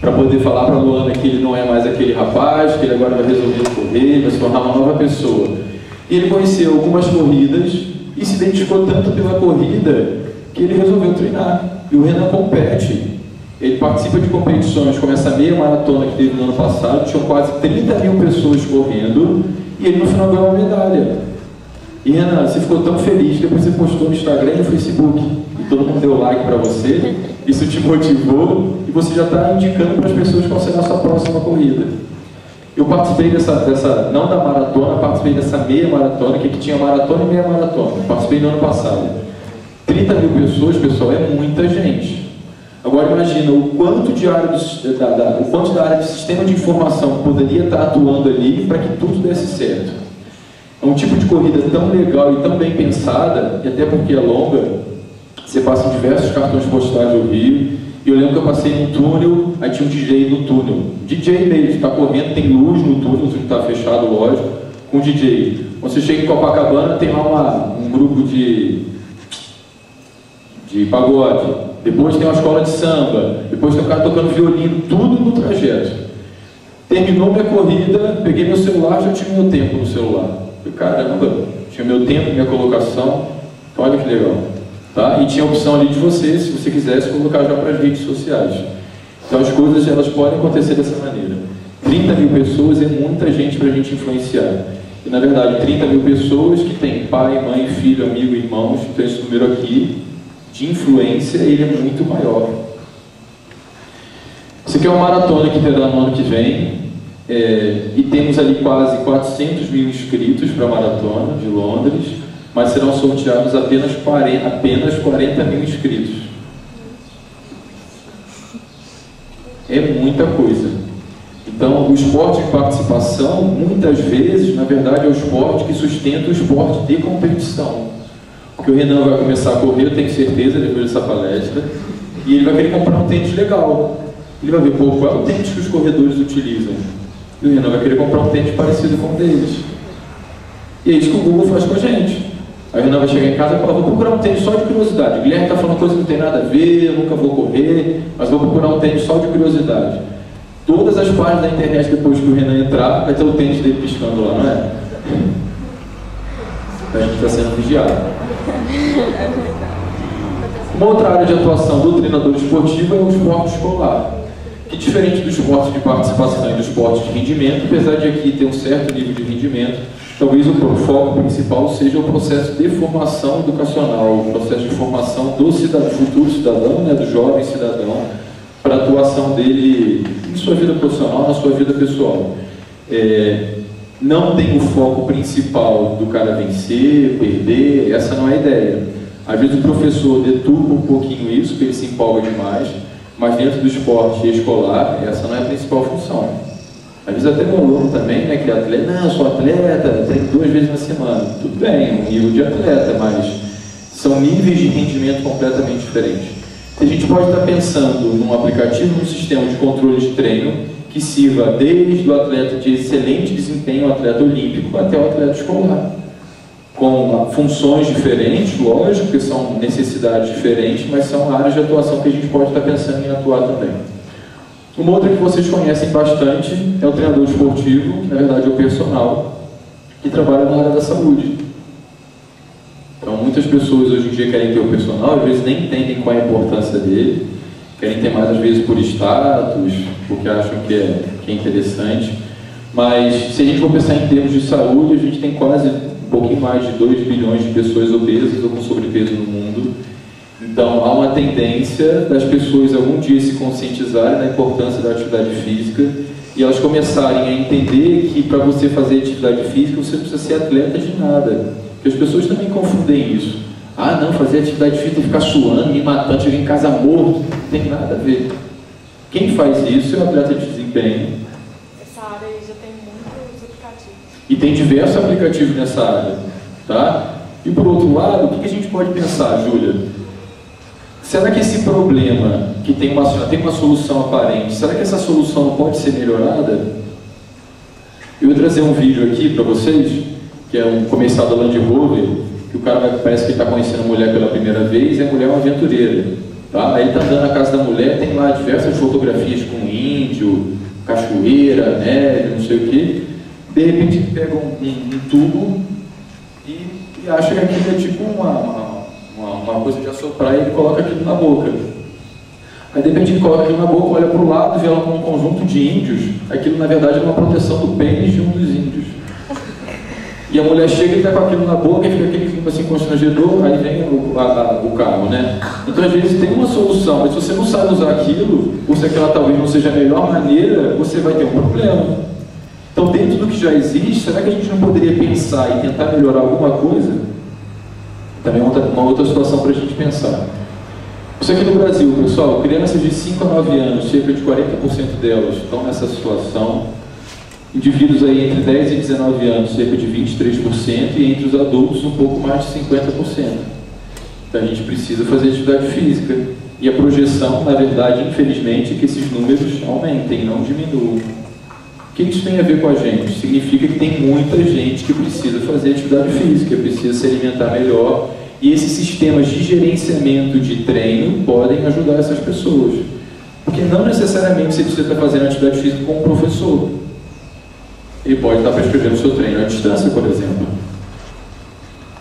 Para poder falar para a Luana que ele não é mais aquele rapaz, que ele agora vai resolver correr, vai se tornar uma nova pessoa. E ele conheceu algumas corridas e se identificou tanto pela corrida que ele resolveu treinar. E o Renan compete. Ele participa de competições como essa meia maratona que teve no ano passado, tinham quase 30 mil pessoas correndo, e ele no final ganhou uma medalha. E Renan, você ficou tão feliz, depois você postou no Instagram e no Facebook, e todo mundo deu like para você, isso te motivou, e você já está indicando para as pessoas qual será a sua próxima corrida. Eu participei não da maratona, participei dessa meia maratona, que aqui tinha maratona e meia maratona, participei no ano passado. 30 mil pessoas, pessoal, é muita gente. Agora imagina o quanto da área de sistema de informação poderia estar atuando ali para que tudo desse certo. É um tipo de corrida tão legal e tão bem pensada, e até porque é longa, você passa em diversos cartões postais do Rio, e eu lembro que eu passei num túnel, aí tinha um DJ no túnel. DJ mesmo, está correndo, tem luz no túnel, o túnel está fechado, lógico, com DJ. Quando você chega em Copacabana, tem lá um grupo de pagode, depois tem uma escola de samba, depois tem um cara tocando violino, tudo no trajeto. Terminou minha corrida, peguei meu celular, já tinha meu tempo no celular. Falei, caramba, tinha meu tempo, minha colocação, olha que legal. Tá? E tinha a opção ali de você, se você quisesse, colocar já para as redes sociais. Então as coisas elas podem acontecer dessa maneira. 30 mil pessoas é muita gente para a gente influenciar. E na verdade 30 mil pessoas que tem pai, mãe, filho, amigo, irmãos, então esse número aqui de influência ele é muito maior. Isso aqui é uma maratona que terá no ano que vem, e temos ali quase 400 mil inscritos para a maratona de Londres, mas serão sorteados apenas 40 mil inscritos. É muita coisa. Então, o esporte de participação, muitas vezes, na verdade, é o esporte que sustenta o esporte de competição. Porque o Renan vai começar a correr, eu tenho certeza, depois dessa palestra, e ele vai querer comprar um tênis legal. Ele vai ver, pô, qual é o tênis que os corredores utilizam? E o Renan vai querer comprar um tênis parecido com o deles. E é isso que o Google faz com a gente. Aí o Renan vai chegar em casa e falar, vou procurar um tênis só de curiosidade. O Guilherme está falando coisa que não tem nada a ver, eu nunca vou correr, mas vou procurar um tênis só de curiosidade. Todas as páginas da internet, depois que o Renan entrar, vai ter o tênis dele piscando lá, não é? A gente está sendo vigiado. Uma outra área de atuação do treinador esportivo é o esporte escolar, que diferente do esporte de participação e do esporte de rendimento, apesar de aqui ter um certo nível de rendimento, talvez o foco principal seja o processo de formação educacional, o processo de formação do futuro cidadão, né, do jovem cidadão, para a atuação dele em sua vida profissional, na sua vida pessoal. Não tem o foco principal do cara vencer, perder, essa não é a ideia. Às vezes o professor deturpa um pouquinho isso, porque ele se empolga demais, mas dentro do esporte escolar, essa não é a principal função. Às vezes até meu aluno também, né, que é atleta, não, eu sou atleta, treino 2 vezes na semana. Tudo bem, é um nível de atleta, mas são níveis de rendimento completamente diferentes. A gente pode estar pensando num aplicativo, num sistema de controle de treino que sirva desde o atleta de excelente desempenho, o atleta olímpico, até o atleta escolar. Com funções diferentes, lógico, que são necessidades diferentes, mas são áreas de atuação que a gente pode estar pensando em atuar também. Uma outra que vocês conhecem bastante é o treinador esportivo, que na verdade é o personal, que trabalha na área da saúde. Então muitas pessoas hoje em dia querem ter o personal, às vezes nem entendem qual é a importância dele, querem ter mais às vezes por status, porque acham que é interessante. Mas se a gente for pensar em termos de saúde, a gente tem quase um pouquinho mais de 2 bilhões de pessoas obesas ou com sobrepeso no mundo. Então há uma tendência das pessoas algum dia se conscientizarem da importância da atividade física e elas começarem a entender que para você fazer atividade física você não precisa ser atleta de nada. Porque as pessoas também confundem isso. Ah não, fazer atividade física é ficar suando, me matando, chegar em casa morto, não tem nada a ver. Quem faz isso é o atleta de desempenho. Essa área aí já tem muitos aplicativos. E tem diversos aplicativos nessa área. Tá? E por outro lado, o que a gente pode pensar, Júlia? Será que esse problema, que já tem uma solução aparente, será que essa solução não pode ser melhorada? Eu vou trazer um vídeo aqui para vocês, que é um comercial da Land Rover, que o cara parece que está conhecendo a mulher pela primeira vez, e a mulher é uma aventureira. Tá? Aí ele está andando na casa da mulher, tem lá diversas fotografias com índio, cachoeira, neve, não sei o quê. De repente ele pega um tubo e acha que aquilo é tipo uma coisa de assoprar e ele coloca aquilo na boca. Aí de repente ele coloca aquilo na boca, olha para o lado, vê ela com um conjunto de índios. Aquilo na verdade é uma proteção do pênis de um dos índios. E a mulher chega e está com aquilo na boca e fica aquele clima assim constrangedor, aí vem o carro, né? Então às vezes tem uma solução, mas se você não sabe usar aquilo, ou se aquela talvez não seja a melhor maneira, você vai ter um problema. Então dentro do que já existe, será que a gente não poderia pensar e tentar melhorar alguma coisa? Também é uma outra situação para a gente pensar. Isso aqui no Brasil, pessoal, crianças de 5 a 9 anos, cerca de 40% delas estão nessa situação. Indivíduos aí entre 10 e 19 anos, cerca de 23%, e entre os adultos, um pouco mais de 50%. Então a gente precisa fazer atividade física. E a projeção, na verdade, infelizmente, é que esses números aumentem, não diminuam. O que isso tem a ver com a gente? Significa que tem muita gente que precisa fazer atividade física, precisa se alimentar melhor, e esses sistemas de gerenciamento de treino podem ajudar essas pessoas. Porque não necessariamente você precisa estar fazendo atividade física com um professor. Ele pode estar prescrevendo o seu treino à distância, por exemplo.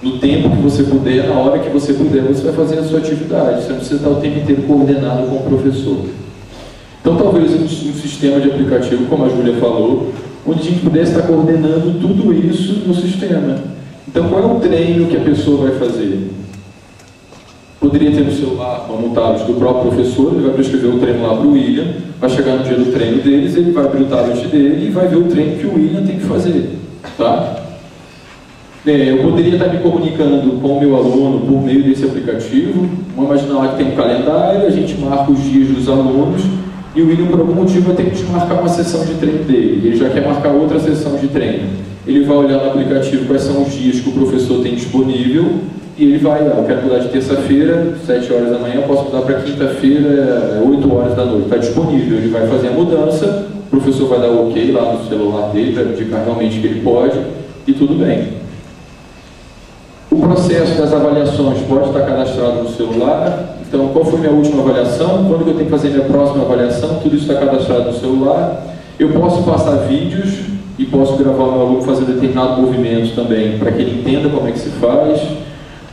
No tempo que você puder, na hora que você puder, você vai fazer a sua atividade. Você não precisa estar o tempo inteiro coordenado com o professor. Então, talvez um sistema de aplicativo, como a Júlia falou, onde a gente pudesse estar coordenando tudo isso no sistema. Então, qual é o treino que a pessoa vai fazer? Poderia ter no celular um tablet do próprio professor, ele vai prescrever o treino lá para o William, vai chegar no dia do treino deles, ele vai abrir o tablet dele e vai ver o treino que o William tem que fazer. Tá? Eu poderia estar me comunicando com o meu aluno por meio desse aplicativo. Vamos imaginar lá que tem um calendário, a gente marca os dias dos alunos e o William, por algum motivo, vai ter que desmarcar uma sessão de treino dele. Ele já quer marcar outra sessão de treino. Ele vai olhar no aplicativo quais são os dias que o professor tem disponível e ele vai, eu quero mudar de terça-feira, 7 horas da manhã, eu posso mudar para quinta-feira, 8 horas da noite. Está disponível, ele vai fazer a mudança, o professor vai dar o ok lá no celular dele, vai indicar realmente que ele pode e tudo bem. O processo das avaliações pode estar cadastrado no celular. Então, qual foi minha última avaliação? Quando que eu tenho que fazer minha próxima avaliação? Tudo isso está cadastrado no celular. Eu posso passar vídeos e posso gravar o meu aluno fazendo determinado movimento também, para que ele entenda como é que se faz.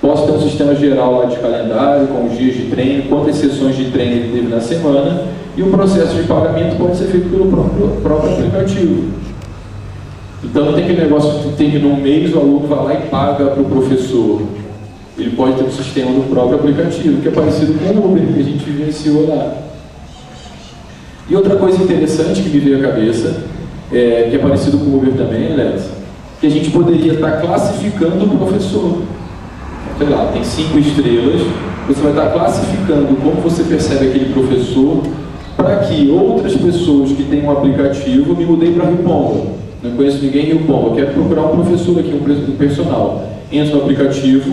Posso ter um sistema geral lá de calendário, com os dias de treino, quantas sessões de treino ele teve na semana. E o processo de pagamento pode ser feito pelo próprio aplicativo. Então não tem aquele negócio que terminou um mês, o aluno vai lá e paga para o professor. Ele pode ter um sistema do próprio aplicativo, que é parecido com o Uber, que a gente vivenciou lá. E outra coisa interessante que me veio à cabeça, que é parecido com o Uber também, Alex, que a gente poderia estar classificando o professor. Sei lá, tem 5 estrelas, você vai estar classificando como você percebe aquele professor, para que outras pessoas que têm um aplicativo, me mudei para Rio Pomba. Não conheço ninguém em Rio Pomba, eu quero procurar um professor aqui, um personal. Entro no aplicativo,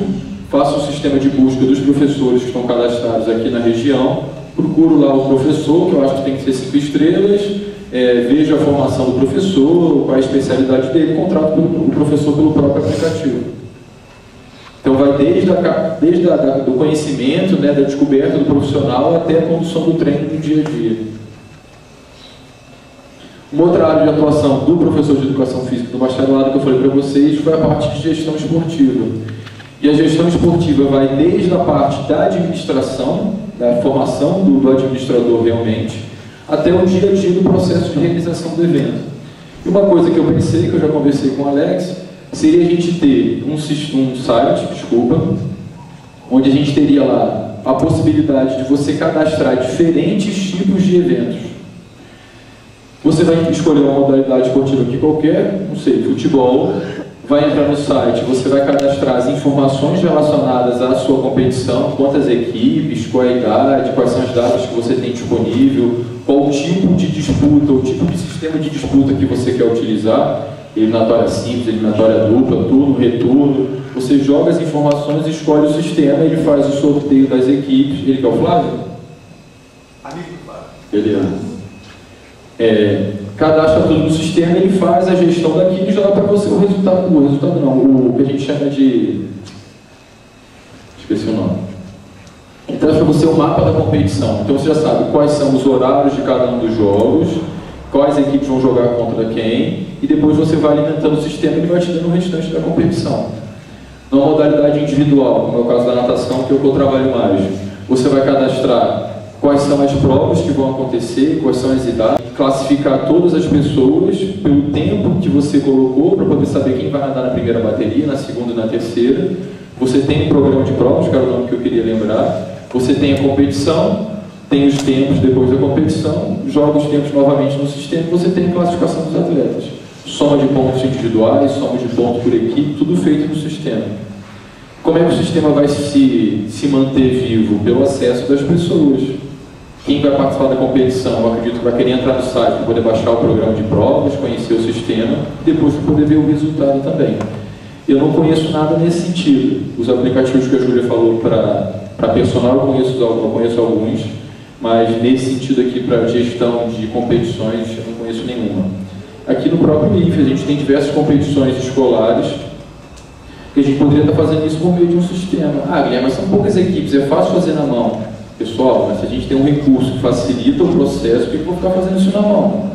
faço um sistema de busca dos professores que estão cadastrados aqui na região, procuro lá o professor, que eu acho que tem que ser 5 estrelas, vejo a formação do professor, qual é a especialidade dele, contrato o professor pelo próprio aplicativo. Então vai desde do conhecimento, né, da descoberta do profissional até a condução do treino no dia a dia. Uma outra área de atuação do professor de educação física do bacharelado que eu falei para vocês foi a parte de gestão esportiva. E a gestão esportiva vai desde a parte da administração, da formação do administrador realmente, até o dia a dia do processo de realização do evento. E uma coisa que eu pensei, que eu já conversei com o Alex, seria a gente ter um site, onde a gente teria lá a possibilidade de você cadastrar diferentes tipos de eventos. Você vai escolher uma modalidade esportiva aqui qualquer, não sei, futebol, vai entrar no site, você vai cadastrar as informações relacionadas à sua competição, quantas equipes, qual a idade, quais são as datas que você tem disponível, qual o tipo de disputa, o tipo de sistema de disputa que você quer utilizar, eliminatória simples, eliminatória dupla, turno, retorno. Você joga as informações, escolhe o sistema, ele faz o sorteio das equipes. Ele que é o Flávio? Amigo do Flávio. Beleza. Cadastra tudo no sistema, ele faz a gestão daquilo e joga para você o resultado não, o que a gente chama de... esqueci o nome. Ele traz para você o mapa da competição. Então você já sabe quais são os horários de cada um dos jogos, quais equipes vão jogar contra quem, e depois você vai alimentando o sistema e ele vai te dando o restante da competição. Numa modalidade individual, como é o caso da natação, que é o que eu trabalho mais, você vai cadastrar quais são as provas que vão acontecer, quais são as idades, classificar todas as pessoas pelo tempo que você colocou para poder saber quem vai nadar na primeira bateria, na segunda e na terceira. Você tem um programa de provas, que era o nome que eu queria lembrar. Você tem a competição, tem os tempos depois da competição, joga os tempos novamente no sistema e você tem a classificação dos atletas. Soma de pontos individuais, soma de pontos por equipe, tudo feito no sistema. Como é que o sistema vai se manter vivo? Pelo acesso das pessoas. Quem vai participar da competição, eu acredito que vai querer entrar no site para poder baixar o programa de provas, conhecer o sistema, e depois para poder ver o resultado também. Eu não conheço nada nesse sentido. Os aplicativos que a Júlia falou para personal, eu conheço alguns, mas nesse sentido aqui para gestão de competições, eu não conheço nenhuma. Aqui no próprio IFE, a gente tem diversas competições escolares, que a gente poderia estar fazendo isso por meio de um sistema. Ah, Guilherme, mas são poucas equipes, é fácil fazer na mão. Pessoal, mas se a gente tem um recurso que facilita o processo, por que eu vou ficar fazendo isso na mão?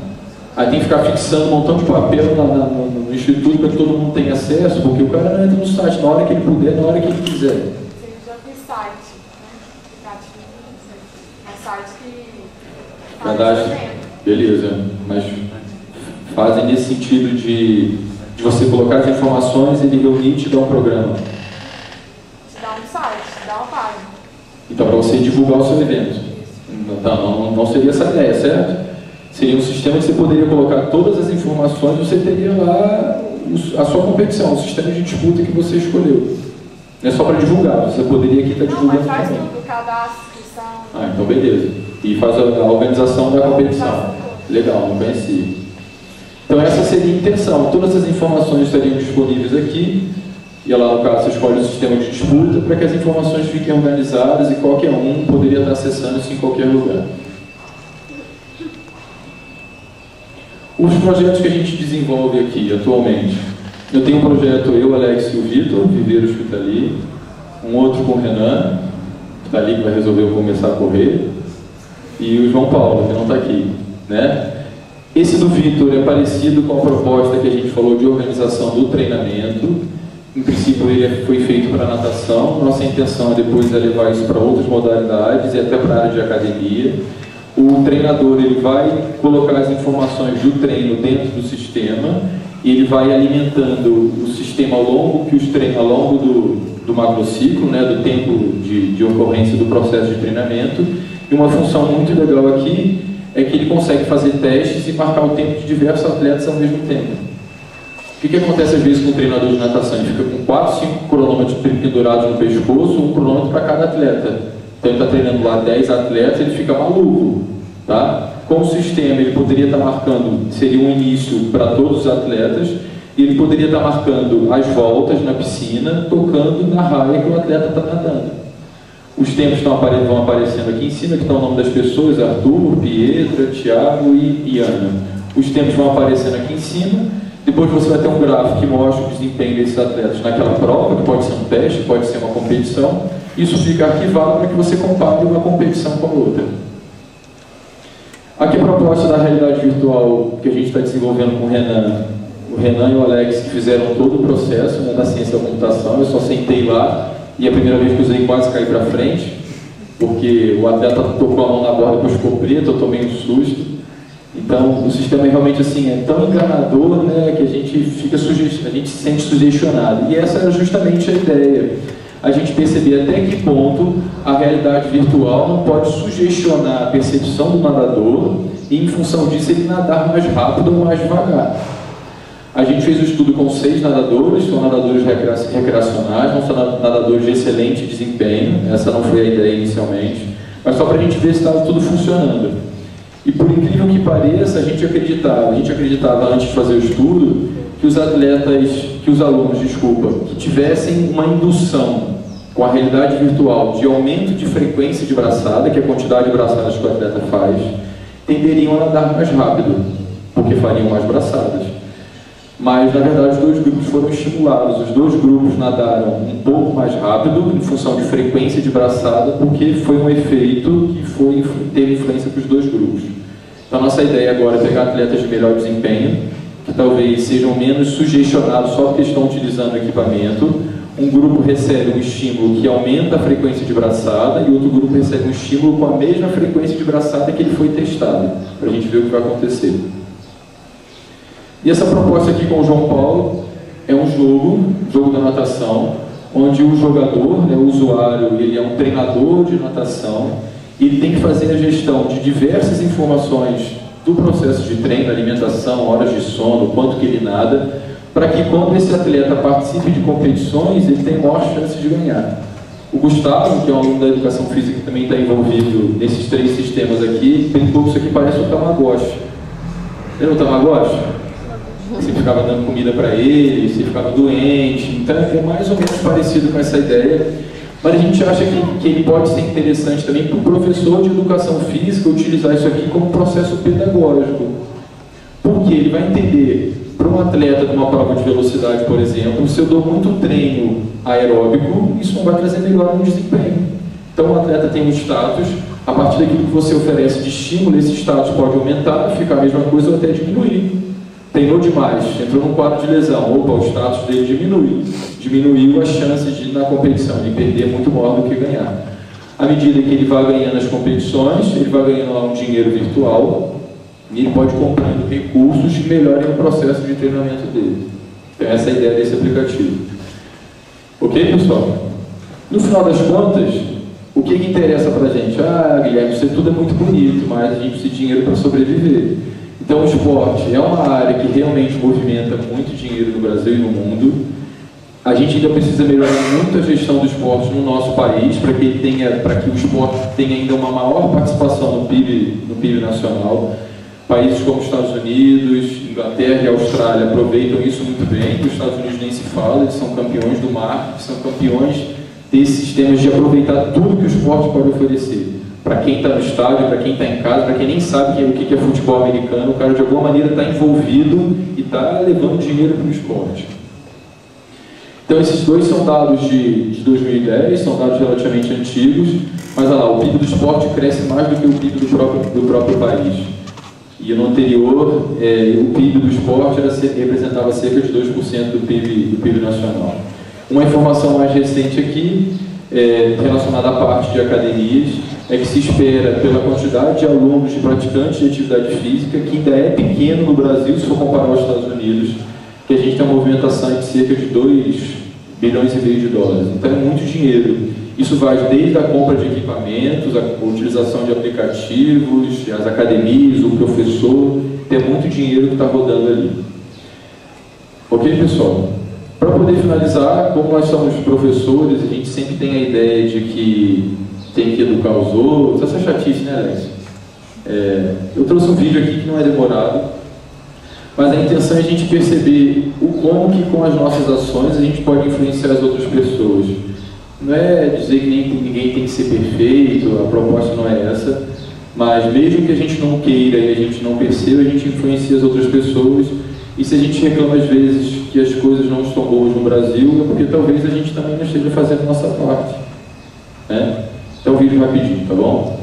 Aí tem que ficar fixando um montão de papel no instituto para que todo mundo tenha acesso, porque o cara não entra no site na hora que ele puder, na hora que ele quiser. Você já fez site, né? Aplicativo, site que Verdade? Beleza, mas fazem nesse sentido de você colocar as informações, ele reunir e te dar um programa. Te dá um site, te dá uma página. Então, para você divulgar o seu evento. Então, não seria essa ideia, certo? Seria um sistema que você poderia colocar todas as informações, você teria lá a sua competição, o sistema de disputa que você escolheu. Não é só para divulgar, você poderia aqui estar divulgando mas faz também. tudo, cadastro, inscrição. Ah, então beleza. E faz a organização da competição. Legal, não conhecia. Então essa seria a intenção. Todas as informações estariam disponíveis aqui. E lá no caso você escolhe o sistema de disputa para que as informações fiquem organizadas e qualquer um poderia estar acessando isso em qualquer lugar. Os projetos que a gente desenvolve aqui atualmente. Eu tenho um projeto, eu, Alex e o Vitor, Viveiros que está ali. Um outro com o Renan, que está ali, que vai resolver começar a correr. E o João Paulo, que não está aqui, né? Esse do Vitor é parecido com a proposta que a gente falou de organização do treinamento. Em princípio ele foi feito para natação, nossa intenção é depois levar isso para outras modalidades e até para a área de academia. O treinador ele vai colocar as informações do treino dentro do sistema e ele vai alimentando o sistema ao longo do macrociclo, né, do tempo de ocorrência do processo de treinamento. E uma função muito legal aqui é que ele consegue fazer testes e marcar o tempo de diversos atletas ao mesmo tempo. O que acontece às vezes com o treinador de natação? Ele fica com 4, 5 cronômetros pendurados no pescoço, um cronômetro para cada atleta. Então ele está treinando lá 10 atletas, ele fica maluco. Tá? Com o sistema ele poderia estar marcando, seria um início para todos os atletas, e ele poderia estar marcando as voltas na piscina, tocando na raia que o atleta está nadando. Os tempos vão aparecendo aqui em cima, que estão o nome das pessoas, Arthur, Pietra, Thiago e Ana. Os tempos vão aparecendo aqui em cima. Depois você vai ter um gráfico que mostra o desempenho desses atletas naquela prova, que pode ser um teste, pode ser uma competição. Isso fica arquivado para que você compare uma competição com a outra. Aqui a proposta da realidade virtual que a gente está desenvolvendo com o Renan e o Alex, que fizeram todo o processo, né, da ciência da computação. Eu só sentei lá e a primeira vez que usei quase caí para frente, porque o atleta tocou a mão na borda, depois ficou preto, eu tomei um susto. Então, o sistema realmente assim, é tão enganador, né, que a gente se sente sugestionado. E essa era justamente a ideia. A gente perceber até que ponto a realidade virtual não pode sugestionar a percepção do nadador e, em função disso, ele nadar mais rápido ou mais devagar. A gente fez um estudo com 6 nadadores, são nadadores recreacionais, não são nadadores de excelente desempenho, essa não foi a ideia inicialmente, mas só para a gente ver se estava tudo funcionando. E por incrível que pareça, a gente acreditava antes de fazer o estudo, que os alunos, que tivessem uma indução com a realidade virtual de aumento de frequência de braçada, que é a quantidade de braçadas que o atleta faz, tenderiam a nadar mais rápido, porque fariam mais braçadas. Mas, na verdade, os 2 grupos foram estimulados. Os 2 grupos nadaram um pouco mais rápido, em função de frequência de braçada, porque foi um efeito que teve influência para os 2 grupos. Então, a nossa ideia agora é pegar atletas de melhor desempenho, que talvez sejam menos sugestionados só porque estão utilizando o equipamento. Um grupo recebe um estímulo que aumenta a frequência de braçada e outro grupo recebe um estímulo com a mesma frequência de braçada que ele foi testado, para a gente ver o que vai acontecer. E essa proposta aqui com o João Paulo é um jogo da natação, onde o jogador, né, o usuário, ele é um treinador de natação e ele tem que fazer a gestão de diversas informações do processo de treino, alimentação, horas de sono, quanto que ele nada, para que quando esse atleta participe de competições, ele tenha maior chance de ganhar. O Gustavo, que é um aluno da educação física que também está envolvido nesses 3 sistemas aqui, brincou que isso aqui parece um Tamagotchi. Lembra o Tamagotchi? Você ficava dando comida para ele, você ficava doente, então é mais ou menos parecido com essa ideia, mas a gente acha que ele pode ser interessante também para o professor de educação física utilizar isso aqui como processo pedagógico, porque ele vai entender, para um atleta de uma prova de velocidade, por exemplo, se eu dou muito treino aeróbico, isso não vai trazer melhora no desempenho. Então o atleta tem um status, a partir daquilo que você oferece de estímulo, esse status pode aumentar, ficar a mesma coisa ou até diminuir. Treinou demais, entrou num quadro de lesão, opa, o status dele diminui. Diminuiu as chances de, na competição, de perder muito maior do que ganhar. À medida que ele vai ganhando as competições, ele vai ganhando lá um dinheiro virtual, e ele pode ir comprando recursos que melhorem o processo de treinamento dele. Então essa é a ideia desse aplicativo. Ok, pessoal? No final das contas, o que interessa pra gente? Ah, Guilherme, isso tudo é muito bonito, mas a gente precisa de dinheiro para sobreviver. Então o esporte é uma área que realmente movimenta muito dinheiro no Brasil e no mundo. A gente ainda precisa melhorar muito a gestão do esporte no nosso país, para que o esporte tenha ainda uma maior participação no PIB nacional. Países como Estados Unidos, Inglaterra e Austrália aproveitam isso muito bem. Os Estados Unidos nem se fala, eles são campeões do marketing, são campeões desses sistemas de aproveitar tudo que o esporte pode oferecer. Para quem está no estádio, para quem está em casa, para quem nem sabe o que é futebol americano, o cara de alguma maneira está envolvido e está levando dinheiro para o esporte. Então esses 2 são dados de 2010, são dados relativamente antigos, mas olha lá, o PIB do esporte cresce mais do que o PIB do próprio país. E no anterior, o PIB do esporte representava cerca de 2% do PIB nacional. Uma informação mais recente aqui, relacionada à parte de academias, é que se espera, pela quantidade de alunos e praticantes de atividade física, que ainda é pequeno no Brasil, se for comparar aos Estados Unidos, que a gente tem uma movimentação de cerca de 2,5 bilhões de dólares. Então é muito dinheiro. Isso vai desde a compra de equipamentos, a utilização de aplicativos, as academias, o professor, tem muito dinheiro que está rodando ali. Ok, pessoal? Para poder finalizar, como nós somos professores, a gente sempre tem a ideia de que tem que educar os outros. Essa chatice, né, Alex? Eu trouxe um vídeo aqui que não é demorado, mas a intenção é a gente perceber o como que com as nossas ações a gente pode influenciar as outras pessoas. Não é dizer que ninguém tem que ser perfeito, a proposta não é essa, mas mesmo que a gente não queira e a gente não perceba, a gente influencia as outras pessoas. E se a gente reclama às vezes que as coisas não estão boas no Brasil, é porque talvez a gente também não esteja fazendo a nossa parte, né? Então o vídeo rapidinho, tá bom?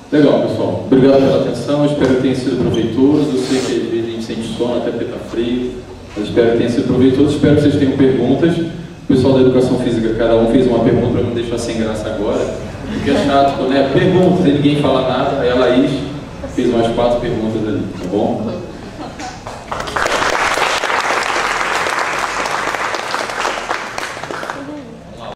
Legal, pessoal. Obrigado pela atenção. Espero que tenha sido proveitoso. Eu sei que às vezes a gente sente sono até porque está frio, mas espero que tenha sido proveitoso. Espero que vocês tenham perguntas. O pessoal da educação física, cada um fez uma pergunta para não deixar sem graça agora. Porque é chato, né? Perguntas e ninguém fala nada. Aí a Laís fez umas 4 perguntas ali, tá bom?